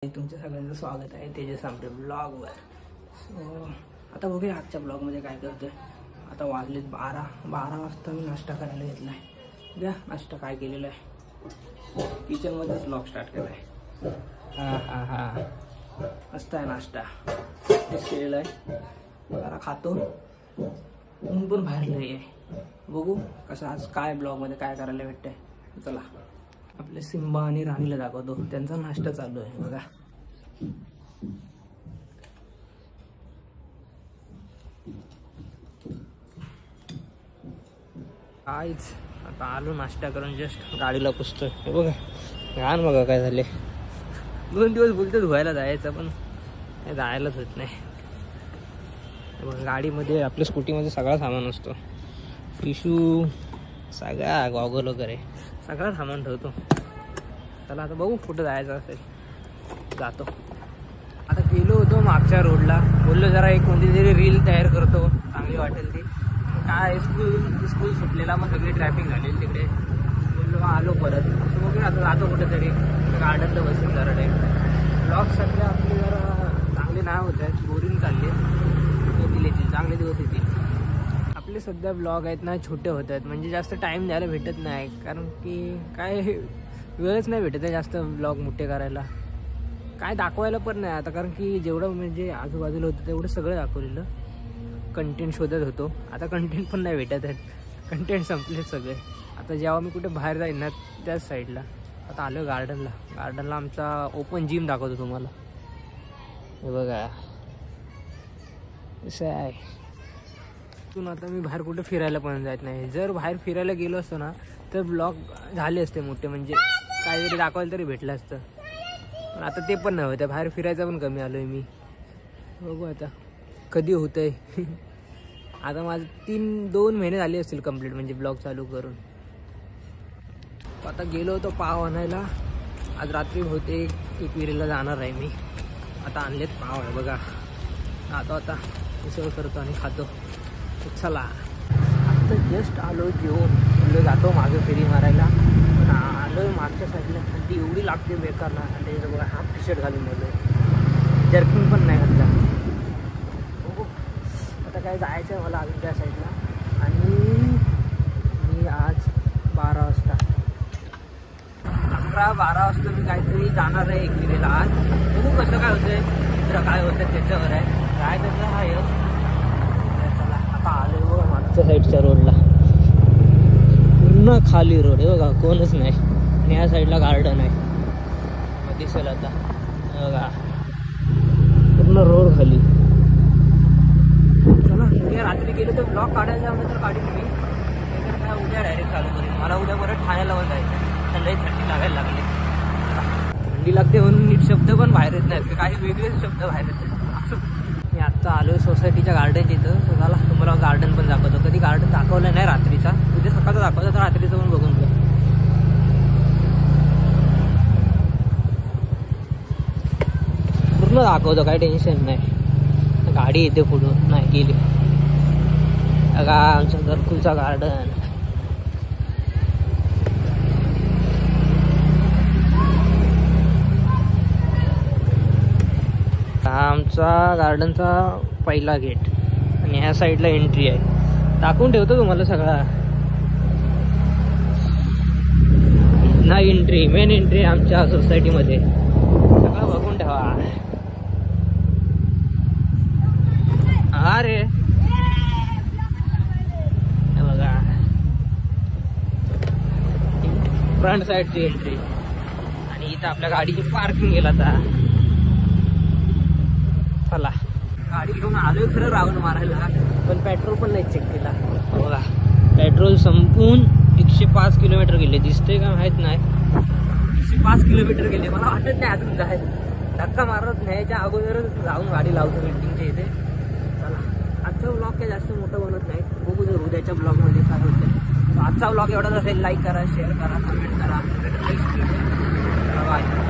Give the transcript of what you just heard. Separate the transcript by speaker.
Speaker 1: तुमच्या सगळ्यांचं स्वागत आहे तेजस आमटे ब्लॉगवर. सो आता बघूया आजच्या ब्लॉगमध्ये काय करतोय. आता वाजलेत 12 वाजता मी नाश्ता करायला घेतला आहे. बघा नाश्ता काय केलेला आहे. किचनमध्येच ब्लॉग स्टार्ट केला आहे. हा मस्त आहे नाश्ता केलेला आहे. जरा खातो. ऊन पण बाहेर लई आहे. बघू कसं आज काय ब्लॉगमध्ये काय करायला भेटतंय. चला आपले सिम्बा आणि राणीला दाखवतो. त्यांचा नाश्ता चालू आहे बघा. काहीच आता आलो नाश्ता करून जस्ट गाडीला पुसतोय. हे बघा घाण बघा काय झाले. 2 दिवस बोलतो धुवायला जायचं पण काय जायलाच होत नाही. बघा गाडीमध्ये आपल्या स्कूटीमध्ये सगळा सामान असतो. टिशू सगळा गॉगल वगैरे सगळं सामान ठेवतो. चला आता बघू कुठं जायचं असेल जातो. आता गेलो होतो मागच्या रोडला. बोललो जरा एक कोणती तरी रील तयार करतो चांगली वाटेल ती. काय स्कूल सुटलेला मग सगळी ट्रॅफिक झाली तिकडे. बोललो आलो परत. बघून आता जातो कुठेतरी गार्डनला बसून जरा टाईम. ब्लॉग सध्या आपले जरा चांगले नाही होत आहेत. बोरिंग चालले. येतील चांगले दिवस येतील. आपले सध्या ब्लॉग आहेत ना छोटे होत आहेत. म्हणजे जास्त टाईम द्यायला भेटत नाही. कारण की काय वेळच नाही भेटत आहे जास्त ब्लॉग मोठे करायला. काय दाखवायला पण नाही आता. कारण की जेवढं म्हणजे आजूबाजूला होतं तेवढं सगळं दाखवलेलं. कंटेंट शोधत होतो. आता कंटेंट पण नाही भेटत आहेत. कंटेंट संपले सगळे. आता जेव्हा मी कुठे बाहेर जाईन ना त्याच साईडला. आता आलो गार्डनला आमचा ओपन जिम दाखवतो तुम्हाला. हे बघा असं आहे. तिथून आता मी बाहेर कुठे फिरायला पण जात नाही. जर बाहेर फिरायला गेलो असतो ना तर ब्लॉग झाले असते मोठे. म्हणजे काहीतरी दाखवायला तरी भेटलं असतं. पण आता ते पण नाही होतं. बाहेर फिरायचं पण कमी आलो आहे मी. बघू आता कधी होतं आहे. आता माझं 2 महिने झाले असतील कंप्लीट म्हणजे ब्लॉग चालू करून. आता गेलो होतो पाव आणायला. आज रात्री होते एक विहिरीला जाणार आहे मी. आता आणलेत पाव आहे बघा. आता उसळ करतो आणि खातो. चला आता जस्ट आलो जेवून. बोललो जातो मागे फेरी मारायला. पण आलो मागच्या साईडला थंडी एवढी लागते बेकारला. आणि त्याच्यात बघा हाफ टी शर्ट घालून गेलो. जर्किंग पण नाही घातला. बघू आता काय जायचं आहे मला अजून त्या साईडला. आणि मी आज 12 वाजता 11-12 वाजता मी काहीतरी जाणार आहे एकविरेला आज. बघू कसं काय होतंय. मित्र काय होतं त्याच्यावर आहे. काय त्याचं हा यश. चला आता आलो बघा मागच्या साईडच्या रोडला. पूर्ण खाली रोड आहे बघा. कोणच नाही. आणि या साईडला गार्डन आहे. मग दिसेल आता बघा पूर्ण रोड खाली. चला उद्या रात्री गेलो तर ब्लॉग काढायला जाऊ तर काढीन मी. काय उद्या डायरेक्ट चालू करेन. मला उद्या परत ठाण्याला पण जायचं. थंडी लागायला लागली. थंडी लागते म्हणून नीट शब्द पण बाहेर येत नाहीत. काही वेगळेच शब्द बाहेर येत नाहीत. मी आत्ता आलो सोसायटीच्या गार्डनच्या इथं. तर मला तुम्हाला गार्डन पण दाखवतो. कधी गार्डन दाखवलं नाही रात्रीचा. उद्या सकाळचा दाखवतो तर रात्रीचं पण बघून घ्या. पूर्ण दाखवतो काही टेन्शन नाही. गाडी येते पुढून नाही गेली का आमचं घरकुलचा गार्डन. हा आमचा गार्डनचा पहिला गेट. आणि ह्या साईडला एंट्री आहे. दाखवून ठेवतो तुम्हाला सगळा. ना एंट्री मेन एंट्री आमच्या सोसायटीमध्ये. सगळं बघून ठेवा. अरे बघा फ्रंट साईडची एंट्री. आणि इथं आपल्या गाडीची पार्किंग गेला आता. चला गाडी घेऊन आलोय खरं राऊंड मारायला. पण पेट्रोल पण नाही चेक केला. बघा पेट्रोल संपून 105 किलोमीटर गेले. दिसतंय का माहीत नाही. 105 किलोमीटर गेले. मला वाटत नाही अजून जायला. धक्का मारत न्यायच्या अगोदरच जाऊन गाडी लावतो बिल्डिंगच्या इथे. चला आजचा ब्लॉग काय जास्त मोठं बनत नाही. बघू जर उद्याच्या ब्लॉगमध्ये काय होतं. आजचा ब्लॉग एवढाच असेल. लाईक करा, शेअर करा, कमेंट करा. बाय.